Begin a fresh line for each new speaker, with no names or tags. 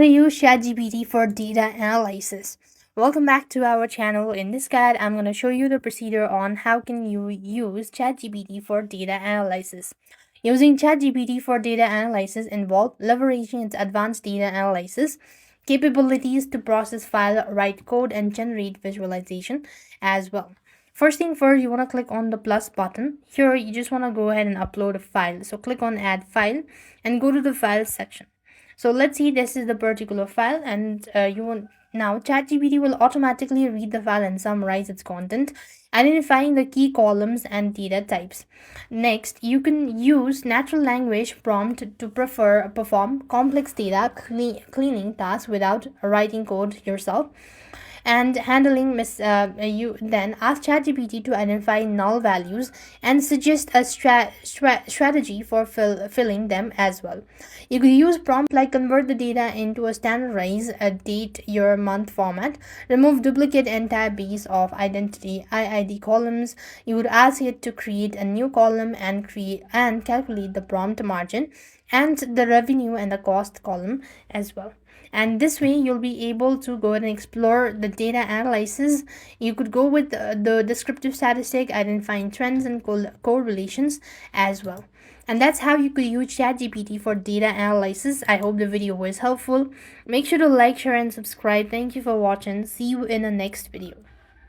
to use ChatGPT for data analysis. Welcome back to our channel. In this guide, I'm going to show you the procedure on how can you use ChatGPT for data analysis. Using ChatGPT for data analysis involves leveraging its advanced data analysis capabilities to process file, write code, and generate visualization as well. First thing first, you want to click on the plus button. Here, you just want to go ahead and upload a file. So click on add file and go to the file section. So let's see, this is the particular file, and now ChatGPT will automatically read the file and summarize its content, identifying the key columns and data types. Next, you can use natural language prompt to perform complex data cleaning tasks without writing code yourself. And handling you then ask ChatGPT to identify null values and suggest a strategy for filling them as well. You could use prompt like convert the data into a standardize, a date, year, month format, remove duplicate entire base of identity IID columns. You would ask it to create a new column and calculate the prompt margin and the revenue and the cost column as well. And this way you'll be able to go and explore the data analysis. You could go with the descriptive statistic, identifying trends and correlations as well. And that's how you could use ChatGPT for data analysis. I hope the video was helpful. Make sure to like, share, and subscribe. Thank you for watching. See you in the next video.